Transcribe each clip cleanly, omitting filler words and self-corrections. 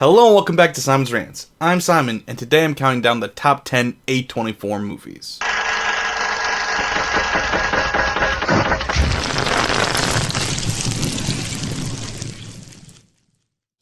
Hello and welcome back to Simon's Rants. I'm Simon, and today I'm counting down the top 10 A24 movies.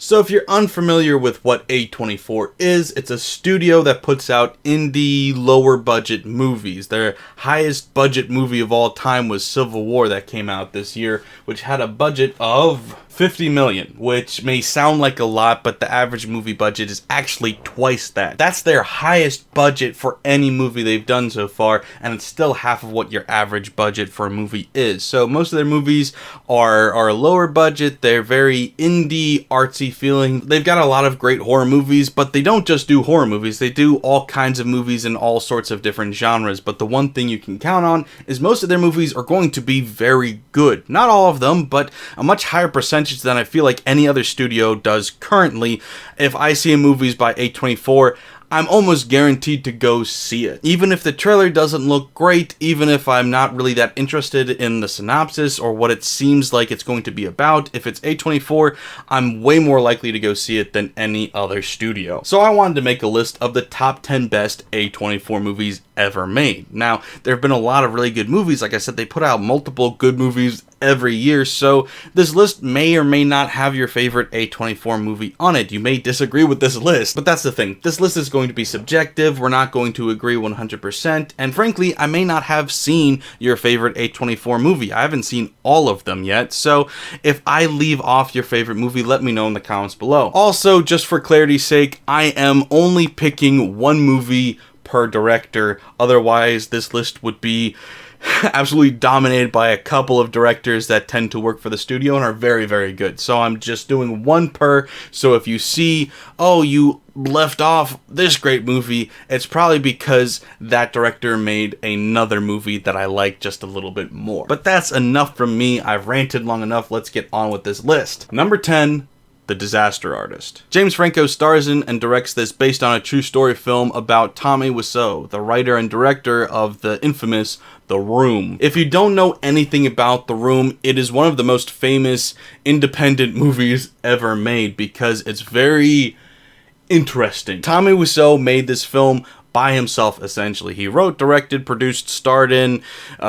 So if you're unfamiliar with what A24 is, it's a studio that puts out indie, lower budget movies. Their highest budget movie of all time was Civil War that came out this year, which had a budget of $50 million, which may sound like a lot, but the average movie budget is actually twice that. That's their highest budget for any movie they've done so far, and it's still half of what your average budget for a movie is. So most of their movies are lower budget, they're very indie, artsy feeling. They've got a lot of great horror movies, but they don't just do horror movies, they do all kinds of movies in all sorts of different genres. But the one thing you can count on is most of their movies are going to be very good. Not all of them, but a much higher percentage than I feel like any other studio does currently. If I see a movies by A24, I'm almost guaranteed to go see it. Even if the trailer doesn't look great, even if I'm not really that interested in the synopsis or what it seems like it's going to be about, if it's A24, I'm way more likely to go see it than any other studio. So I wanted to make a list of the top 10 best A24 movies ever made. Now, there have been a lot of really good movies. Like I said, they put out multiple good movies every year, so this list may or may not have your favorite A24 movie on it. You may disagree with this list, but that's the thing. This list is going to be subjective. We're not going to agree 100%, and frankly, I may not have seen your favorite A24 movie. I haven't seen all of them yet, so if I leave off your favorite movie, let me know in the comments below. Also, just for clarity's sake, I am only picking one movie per director. Otherwise, this list would be absolutely dominated by a couple of directors that tend to work for the studio and are very, very good. So I'm just doing one per. So if you see, oh, you left off this great movie, it's probably because that director made another movie that I like just a little bit more. But that's enough from me. I've ranted long enough. Let's get on with this list. Number 10. The Disaster Artist. James Franco stars in and directs this based on a true story film about Tommy Wiseau, the writer and director of the infamous The Room. If you don't know anything about The Room, it is one of the most famous independent movies ever made because it's very interesting. Tommy Wiseau made this film by himself, essentially. He wrote, directed, produced, starred in,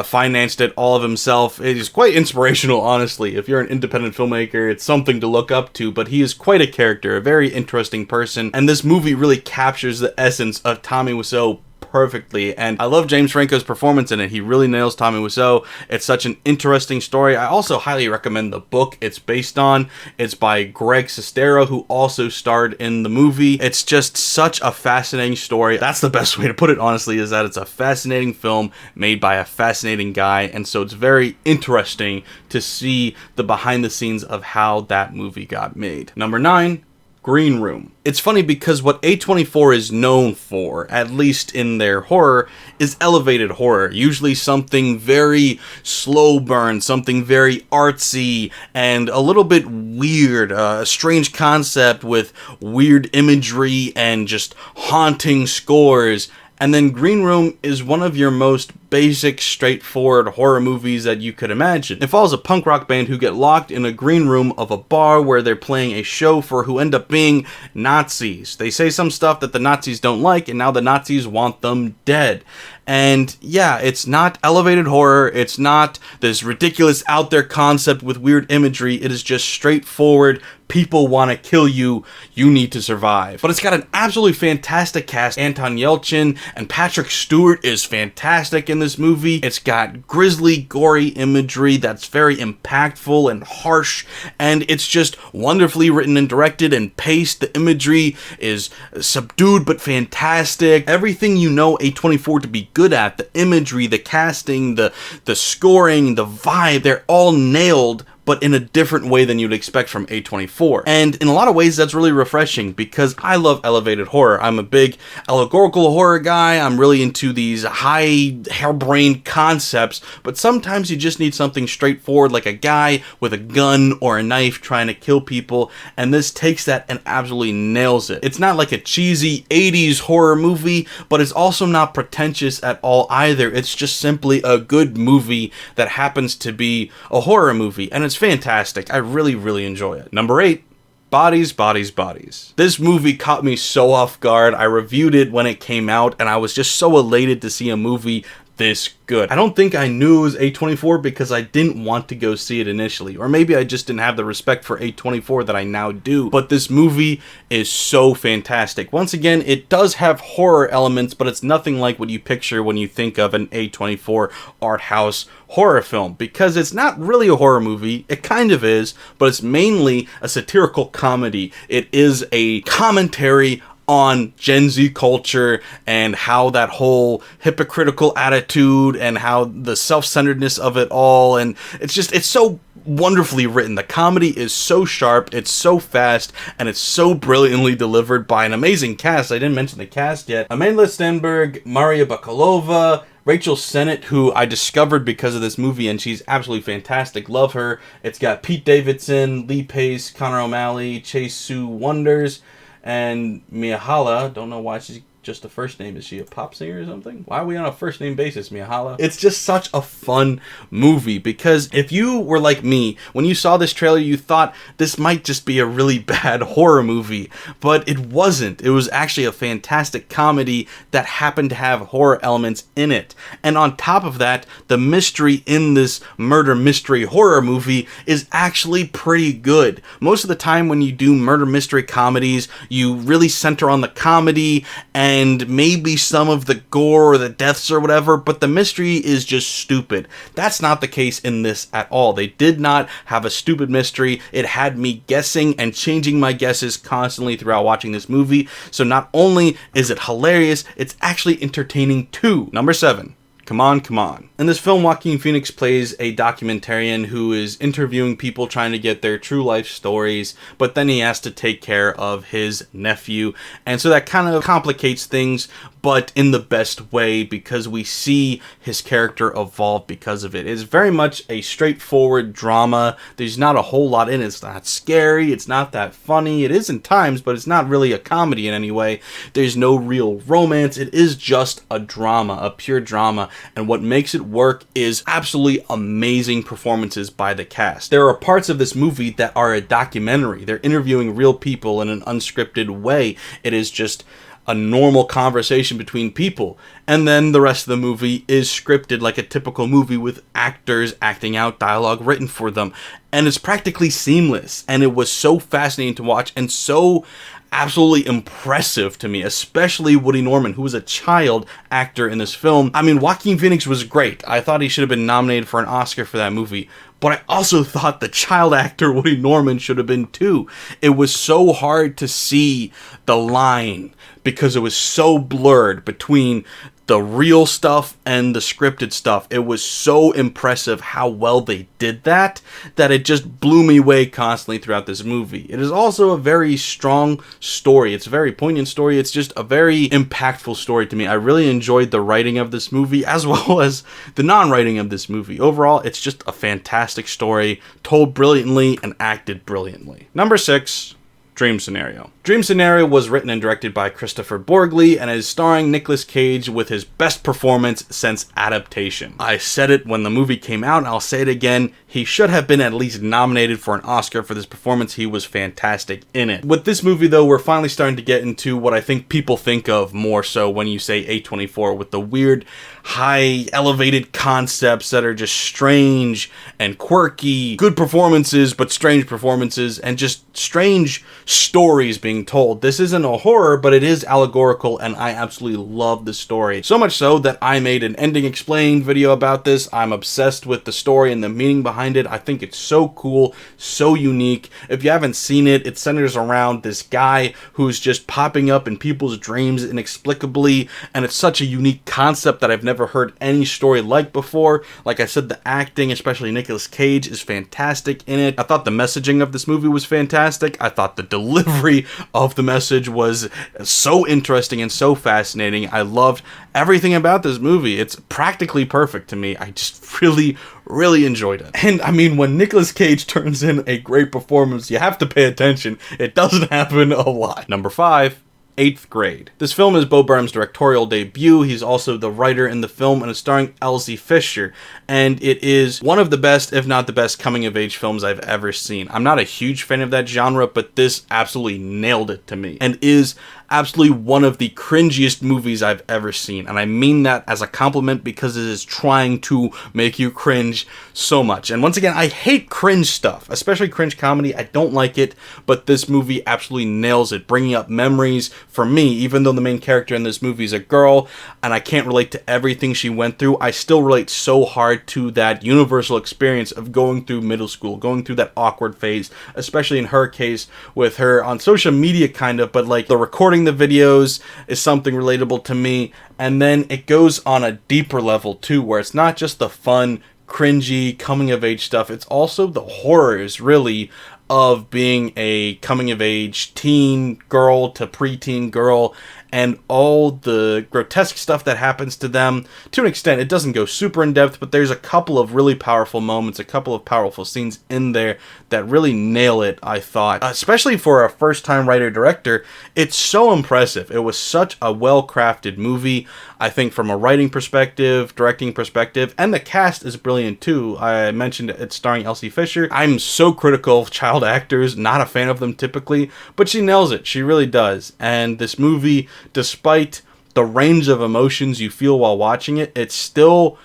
financed it all of himself. It is quite inspirational, honestly. If you're an independent filmmaker, it's something to look up to, but he is quite a character, a very interesting person, and this movie really captures the essence of Tommy Wiseau perfectly, and I love James Franco's performance in it. He really nails Tommy Wiseau. It's such an interesting story. I also highly recommend the book it's based on. It's by Greg Sestero, who also starred in the movie. It's just such a fascinating story. That's the best way to put it, honestly, is that it's a fascinating film made by a fascinating guy, and so it's very interesting to see the behind the scenes of how that movie got made. Number 9. Green Room. It's funny because what A24 is known for, at least in their horror, is elevated horror. Usually something very slow burn, something very artsy, and a little bit weird. A strange concept with weird imagery and just haunting scores. And then Green Room is one of your most basic, straightforward horror movies that you could imagine. It follows a punk rock band who get locked in a green room of a bar where they're playing a show for who end up being Nazis. They say some stuff that the Nazis don't like, and now the Nazis want them dead. And yeah, it's not elevated horror, it's not this ridiculous out there concept with weird imagery, it is just straightforward, people want to kill you, you need to survive. But it's got an absolutely fantastic cast. Anton Yelchin and Patrick Stewart is fantastic in this movie. It's got grisly, gory imagery that's very impactful and harsh, and it's just wonderfully written and directed and paced. The imagery is subdued but fantastic. Everything you know A24 to be good at, the imagery, the casting, the scoring, the vibe, they're all nailed, but in a different way than you'd expect from A24. And in a lot of ways, that's really refreshing because I love elevated horror. I'm a big allegorical horror guy. I'm really into these high, harebrained concepts, but sometimes you just need something straightforward, like a guy with a gun or a knife trying to kill people, and this takes that and absolutely nails it. It's not like a cheesy 80s horror movie, but it's also not pretentious at all either. It's just simply a good movie that happens to be a horror movie, and it's fantastic. I really, really enjoy it. Number 8. Bodies, Bodies, Bodies. This movie caught me so off guard. I reviewed it when it came out, and I was just so elated to see a movie this good. I don't think I knew it was A24 because I didn't want to go see it initially, or maybe I just didn't have the respect for A24 that I now do, but this movie is so fantastic. Once again, it does have horror elements, but it's nothing like what you picture when you think of an A24 art house horror film, because it's not really a horror movie. It kind of is, but it's mainly a satirical comedy. It is a commentary on Gen Z culture and how that whole hypocritical attitude and how the self-centeredness of it all, and it's so wonderfully written. The comedy is so sharp, it's so fast, and it's so brilliantly delivered by an amazing cast. I didn't mention the cast yet. Amanda Stenberg, Maria Bakalova, Rachel Sennett, who I discovered because of this movie, and she's absolutely fantastic. Love her. It's got Pete Davidson, Lee Pace, Connor O'Malley, Chase Sue Wonders, and Miahala. Don't know why she's just a first name. Is she a pop singer or something? Why are we on a first name basis, Miahala? It's just such a fun movie, because if you were like me, when you saw this trailer, you thought this might just be a really bad horror movie, but it wasn't. It was actually a fantastic comedy that happened to have horror elements in it. And on top of that, the mystery in this murder mystery horror movie is actually pretty good. Most of the time when you do murder mystery comedies, you really center on the comedy and maybe some of the gore or the deaths or whatever, but the mystery is just stupid. That's not the case in this at all. They did not have a stupid mystery. It had me guessing and changing my guesses constantly throughout watching this movie. So not only is it hilarious, it's actually entertaining too. Number 7. Come On, Come On. In this film, Joaquin Phoenix plays a documentarian who is interviewing people trying to get their true life stories, but then he has to take care of his nephew. And so that kind of complicates things, but in the best way, because we see his character evolve because of it. It's very much a straightforward drama. There's not a whole lot in it. It's not scary. It's not that funny. It is in times, but it's not really a comedy in any way. There's no real romance. It is just a drama, a pure drama. And what makes it work is absolutely amazing performances by the cast. There are parts of this movie that are a documentary. They're interviewing real people in an unscripted way. It is just a normal conversation between people. And then the rest of the movie is scripted like a typical movie with actors acting out dialogue written for them. And it's practically seamless. And it was so fascinating to watch and so absolutely impressive to me, especially Woody Norman, who was a child actor in this film. I mean, Joaquin Phoenix was great. I thought he should have been nominated for an Oscar for that movie. But I also thought the child actor Woody Norman should have been too. It was so hard to see the line because it was so blurred between the real stuff and the scripted stuff. It was so impressive how well they did that it just blew me away constantly throughout this movie. It is also a very strong story. It's a very poignant story. It's just a very impactful story to me. I really enjoyed the writing of this movie as well as the non-writing of this movie. Overall, it's just a fantastic story, told brilliantly and acted brilliantly. Number 6, Dream Scenario. Dream Scenario was written and directed by Christopher Borgli and is starring Nicolas Cage with his best performance since Adaptation. I said it when the movie came out, and I'll say it again. He should have been at least nominated for an Oscar for this performance. He was fantastic in it. With this movie, though, we're finally starting to get into what I think people think of more so when you say A24, with the weird, high, elevated concepts that are just strange and quirky. Good performances, but strange performances, and just strange stories being told. This isn't a horror, but it is allegorical, and I absolutely love the story. So much so that I made an ending explained video about this. I'm obsessed with the story and the meaning behind it. I think it's so cool, so unique. If you haven't seen it, it centers around this guy who's just popping up in people's dreams inexplicably, and it's such a unique concept that I've never heard any story like before. Like I said, the acting, especially Nicolas Cage, is fantastic in it. I thought the messaging of this movie was fantastic. I thought the delivery of the message was so interesting and so fascinating. I loved everything about this movie. It's practically perfect to me. I just really enjoyed it. And I mean, when Nicolas Cage turns in a great performance, you have to pay attention. It doesn't happen a lot. Number 5, 8th Grade. This film is Bo Burnham's directorial debut. He's also the writer in the film and is starring Elsie Fisher. And it is one of the best, if not the best, coming-of-age films I've ever seen. I'm not a huge fan of that genre, but this absolutely nailed it to me. And is absolutely one of the cringiest movies I've ever seen. And I mean that as a compliment because it is trying to make you cringe so much. And once again, I hate cringe stuff, especially cringe comedy. I don't like it, but this movie absolutely nails it, bringing up memories for me. Even though the main character in this movie is a girl and I can't relate to everything she went through, I still relate so hard to that universal experience of going through middle school, going through that awkward phase, especially in her case with her on social media kind of, but like the recording the videos is something relatable to me. And then it goes on a deeper level too, where it's not just the fun, cringy, coming of age stuff, it's also the horrors, really, of being a coming of age teen girl to preteen girl and all the grotesque stuff that happens to them. To an extent, it doesn't go super in depth, but there's a couple of really powerful moments, a couple of powerful scenes in there that really nail it, I thought. Especially for a first-time writer-director, it's so impressive. It was such a well-crafted movie, I think, from a writing perspective, directing perspective, and the cast is brilliant too. I mentioned it's starring Elsie Fisher. I'm so critical of child actors, not a fan of them typically, but she nails it. She really does. And this movie, despite the range of emotions you feel while watching it, it's still,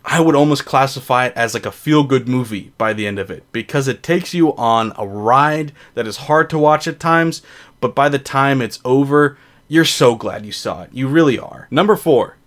I would almost classify it as like a feel-good movie by the end of it, because it takes you on a ride that is hard to watch at times, but by the time it's over, you're so glad you saw it. You really are. Number 4,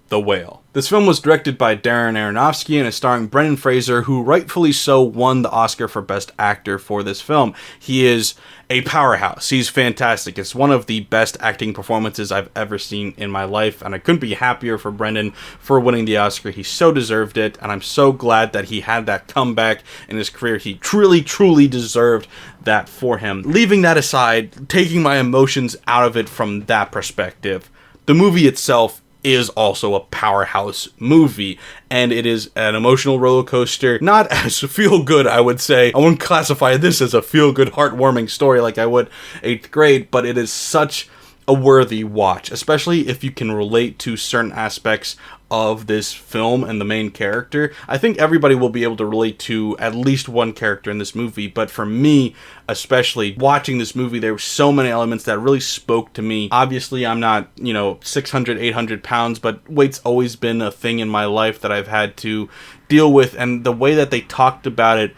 The Whale. This film was directed by Darren Aronofsky and is starring Brendan Fraser, who rightfully so won the Oscar for Best Actor for this film. He is a powerhouse. He's fantastic. It's one of the best acting performances I've ever seen in my life, and I couldn't be happier for Brendan for winning the Oscar. He so deserved it, and I'm so glad that he had that comeback in his career. He truly, truly deserved that for him. Leaving that aside, taking my emotions out of it from that perspective, the movie itself is also a powerhouse movie, and it is an emotional roller coaster, not as feel-good, I would say. I wouldn't classify this as a feel-good, heartwarming story like I would 8th Grade, but it is such a worthy watch, especially if you can relate to certain aspects of this film and the main character. I think everybody will be able to relate to at least one character in this movie, but for me, especially watching this movie, there were so many elements that really spoke to me. Obviously, I'm not, 600, 800 pounds, but weight's always been a thing in my life that I've had to deal with, and the way that they talked about it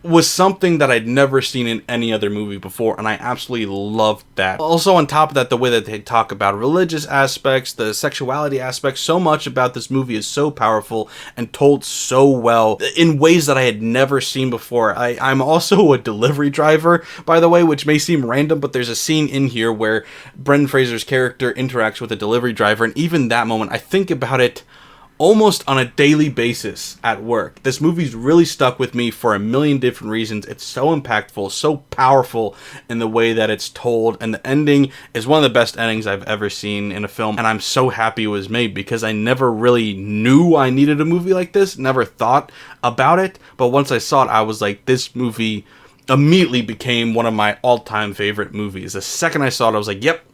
was something that I'd never seen in any other movie before, and I absolutely loved that. Also, on top of that, the way that they talk about religious aspects, the sexuality aspects, so much about this movie is so powerful and told so well in ways that I had never seen before. I'm also a delivery driver, by the way, which may seem random, but there's a scene in here where Brendan Fraser's character interacts with a delivery driver, and even that moment, I think about it almost on a daily basis at work. This movie's really stuck with me for a million different reasons. It's so impactful, so powerful in the way that it's told, and the ending is one of the best endings I've ever seen in a film, and I'm so happy it was made because I never really knew I needed a movie like this, never thought about it, but once I saw it, I was like, this movie immediately became one of my all-time favorite movies. The second I saw it, I was like, yep,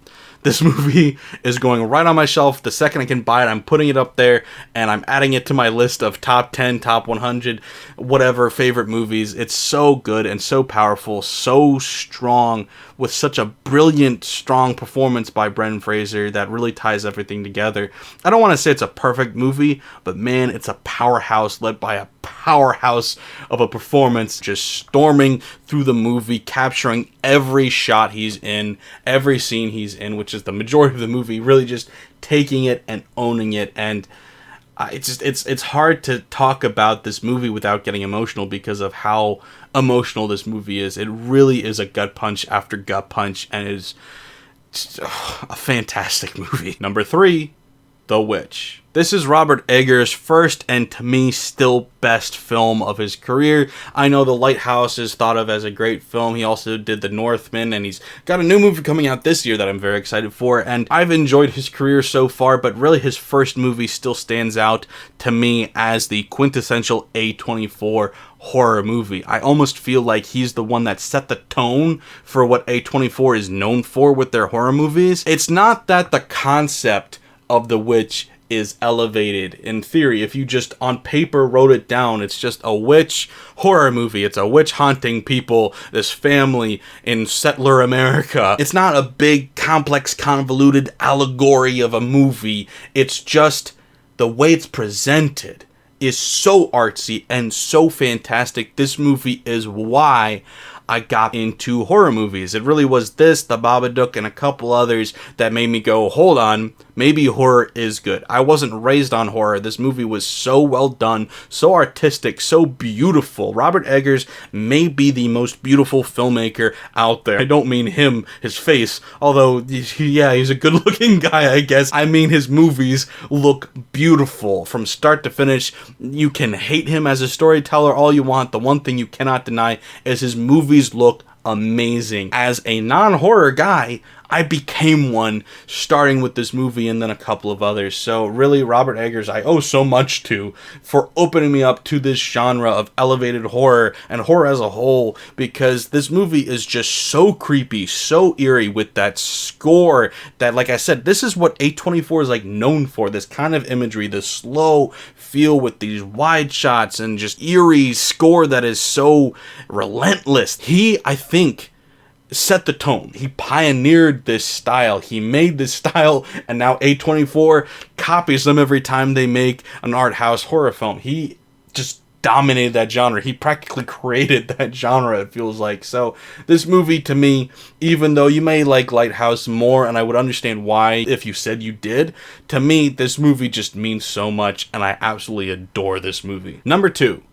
this movie is going right on my shelf. The second I can buy it, I'm putting it up there, and I'm adding it to my list of top 10, top 100, whatever, favorite movies. It's so good and so powerful, so strong, with such a brilliant, strong performance by Brendan Fraser that really ties everything together. I don't want to say it's a perfect movie, but man, it's a powerhouse led by a powerhouse of a performance, just storming through the movie, capturing every shot he's in, every scene he's in, which is the majority of the movie, really just taking it and owning it. And it's hard to talk about this movie without getting emotional because of how emotional this movie is. It really is a gut punch after gut punch, and it is a fantastic movie. Number 3, The Witch. This is Robert Eggers' first and to me still best film of his career. I know The Lighthouse is thought of as a great film. He also did The Northman, and he's got a new movie coming out this year that I'm very excited for, and I've enjoyed his career so far, but really his first movie still stands out to me as the quintessential A24 horror movie. I almost feel like he's the one that set the tone for what A24 is known for with their horror movies. It's not that the concept of The Witch is elevated in theory. If you just on paper wrote it down, it's just a witch horror movie. It's a witch haunting people, this family in settler America. It's not a big, complex, convoluted allegory of a movie. It's just the way it's presented is so artsy and so fantastic. This movie is why I got into horror movies. It really was this, The Babadook, and a couple others that made me go, hold on, maybe horror is good. I wasn't raised on horror. This movie was so well done, so artistic, so beautiful. Robert Eggers may be the most beautiful filmmaker out there. I don't mean him, his face, although, yeah, he's a good-looking guy, I guess. I mean his movies look beautiful from start to finish. You can hate him as a storyteller all you want. The one thing you cannot deny is his movies look amazing. As a non-horror guy, I became one starting with this movie and then a couple of others. So really, Robert Eggers, I owe so much to for opening me up to this genre of elevated horror and horror as a whole, because this movie is just so creepy, so eerie with that score that, like I said, this is what A24 is like known for, this kind of imagery, the slow feel with these wide shots and just eerie score that is so relentless. He, I think, set the tone. He pioneered this style. He made this style, and now A24 copies them every time they make an art house horror film. He just dominated that genre. He practically created that genre, it feels like. So this movie, to me, even though you may like Lighthouse more, and I would understand why if you said you did, to me, this movie just means so much, and I absolutely adore this movie. Number 2.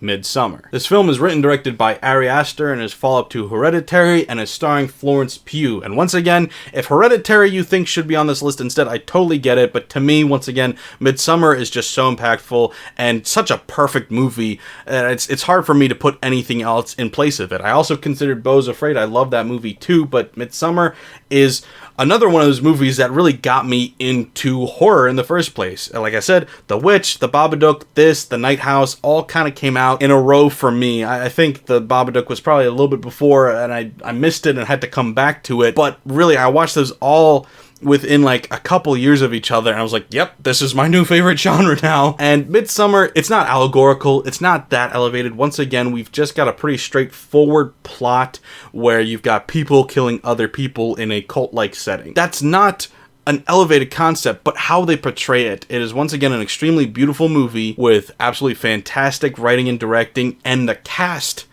Midsommar. This film is written and directed by Ari Aster and is follow-up to Hereditary and is starring Florence Pugh. And once again, if Hereditary you think should be on this list instead, I totally get it, but to me, once again, Midsommar is just so impactful and such a perfect movie. It's hard for me to put anything else in place of it. I also considered Beau's Afraid. I love that movie too, but Midsommar is another one of those movies that really got me into horror in the first place. Like I said, The Witch, The Babadook, this, The Night House, all kind of came out in a row for me. I think The Babadook was probably a little bit before, and I missed it and had to come back to it. But really, I watched those all within like a couple years of each other, and I was like, yep, this is my new favorite genre now. And Midsommar, it's not allegorical, it's not that elevated. Once again, we've just got a pretty straightforward plot where you've got people killing other people in a cult-like setting. That's not an elevated concept, but how they portray it. It is once again an extremely beautiful movie with absolutely fantastic writing and directing, and the cast.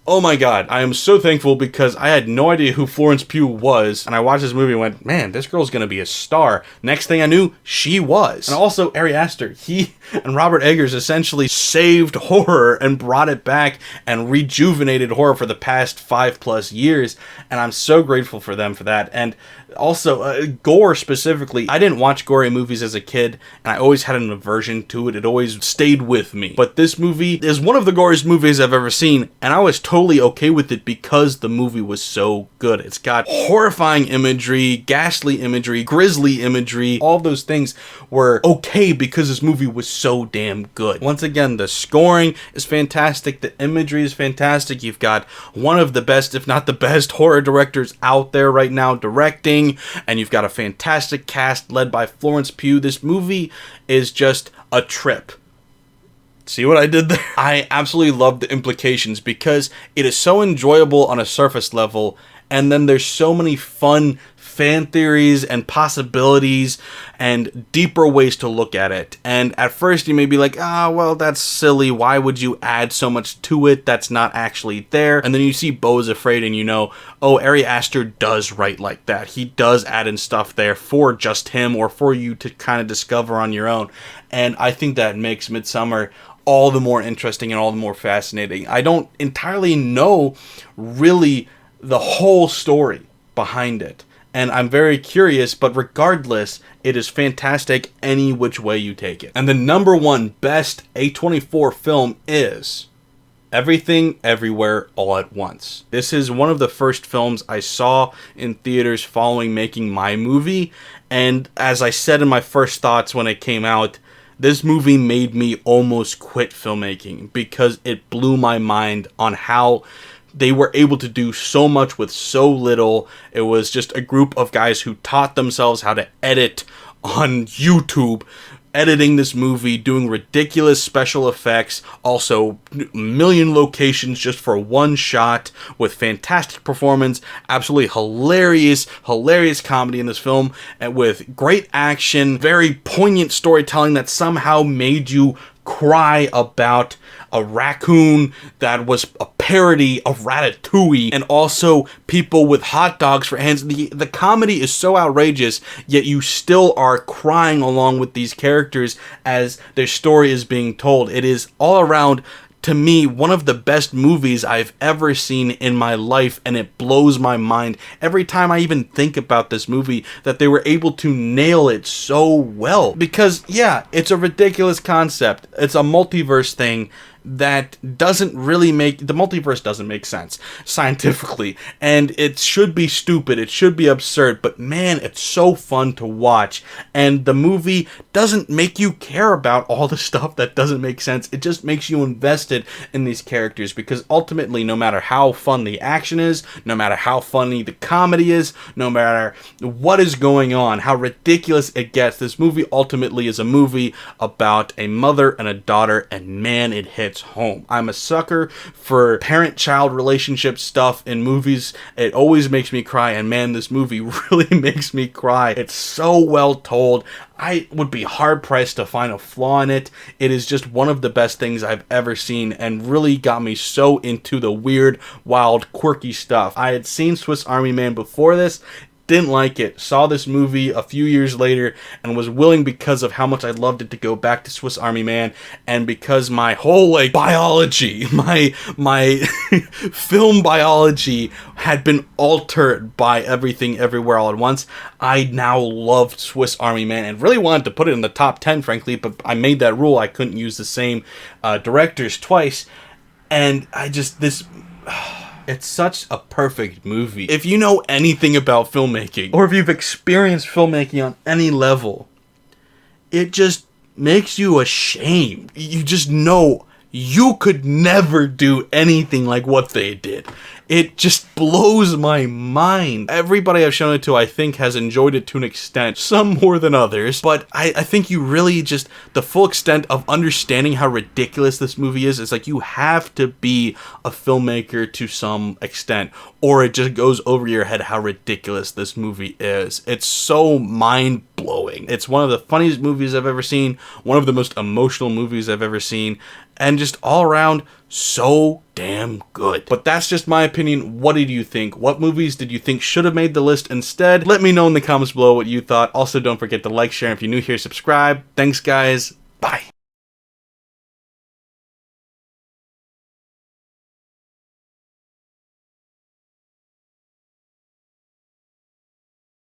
Oh my god, I am so thankful because I had no idea who Florence Pugh was, and I watched this movie and went, man, this girl's gonna be a star. Next thing I knew, she was. And also, Ari Aster, he and Robert Eggers essentially saved horror and brought it back and rejuvenated horror for the past 5+ years, and I'm so grateful for them for that. And also, gore specifically, I didn't watch gory movies as a kid, and I always had an aversion to it. It always stayed with me. But this movie is one of the goriest movies I've ever seen, and I was totally okay with it because the movie was so good. It's got horrifying imagery, ghastly imagery, grisly imagery. All those things were okay because this movie was so damn good. Once again, the scoring is fantastic. The imagery is fantastic. You've got one of the best, if not the best, horror directors out there right now directing. And you've got a fantastic cast led by Florence Pugh. This movie is just a trip. See what I did there? I absolutely love the implications because it is so enjoyable on a surface level, and then there's so many fun fan theories and possibilities and deeper ways to look at it. And at first you may be like, well, that's silly. Why would you add so much to it that's not actually there? And then you see Beau's Afraid and you know, oh, Ari Aster does write like that. He does add in stuff there for just him or for you to kind of discover on your own. And I think that makes Midsommar all the more interesting and all the more fascinating. I don't entirely know really the whole story behind it. and I'm very curious, but regardless, it is fantastic any which way you take it. And the number one best A24 film is Everything, Everywhere, All at Once. This is one of the first films I saw in theaters following making my movie, and as I said in my first thoughts when it came out, this movie made me almost quit filmmaking because it blew my mind on how they were able to do so much with so little. It was just a group of guys who taught themselves how to edit on YouTube, editing this movie, doing ridiculous special effects, also a million locations just for one shot, with fantastic performance, absolutely hilarious comedy in this film, and with great action, very poignant storytelling that somehow made you cry about a raccoon that was a parody of Ratatouille, and also people with hot dogs for hands. The comedy is so outrageous, yet you still are crying along with these characters as their story is being told. It is all around, to me, one of the best movies I've ever seen in my life, and it blows my mind every time I even think about this movie that they were able to nail it so well. Because, yeah, it's a ridiculous concept. It's a multiverse thing that doesn't really make... The multiverse doesn't make sense scientifically, and it should be stupid, it should be absurd, but man, it's so fun to watch, and the movie doesn't make you care about all the stuff that doesn't make sense. It just makes you invested in these characters, because ultimately, no matter how fun the action is, no matter how funny the comedy is, no matter what is going on, how ridiculous it gets, this movie ultimately is a movie about a mother and a daughter, and man, it hits home. I'm a sucker for parent-child relationship stuff in movies. It always makes me cry, and man, this movie really makes me cry. It's so well told. I would be hard-pressed to find a flaw in it. It is just one of the best things I've ever seen, and really got me so into the weird, wild, quirky stuff. I had seen Swiss Army Man before this, didn't like it, saw this movie a few years later, and was willing, because of how much I loved it, to go back to Swiss Army Man, and because my whole, biology, my film biology had been altered by Everything, Everywhere, All at Once, I now loved Swiss Army Man, and really wanted to put it in the top 10, frankly, but I made that rule. I couldn't use the same directors twice, and it's such a perfect movie. If you know anything about filmmaking, or if you've experienced filmmaking on any level, it just makes you ashamed. You just know you could never do anything like what they did. It just blows my mind. Everybody I've shown it to, I think, has enjoyed it to an extent, some more than others, but I think you really just, the full extent of understanding how ridiculous this movie is like, you have to be a filmmaker to some extent, or it just goes over your head how ridiculous this movie is. It's so mind-blowing. It's one of the funniest movies I've ever seen, one of the most emotional movies I've ever seen, and just all around, so damn good. But that's just my opinion. What did you think? What movies did you think should have made the list instead? Let me know in the comments below what you thought. Also, don't forget to like, share, and if you're new here, subscribe. Thanks, guys. Bye.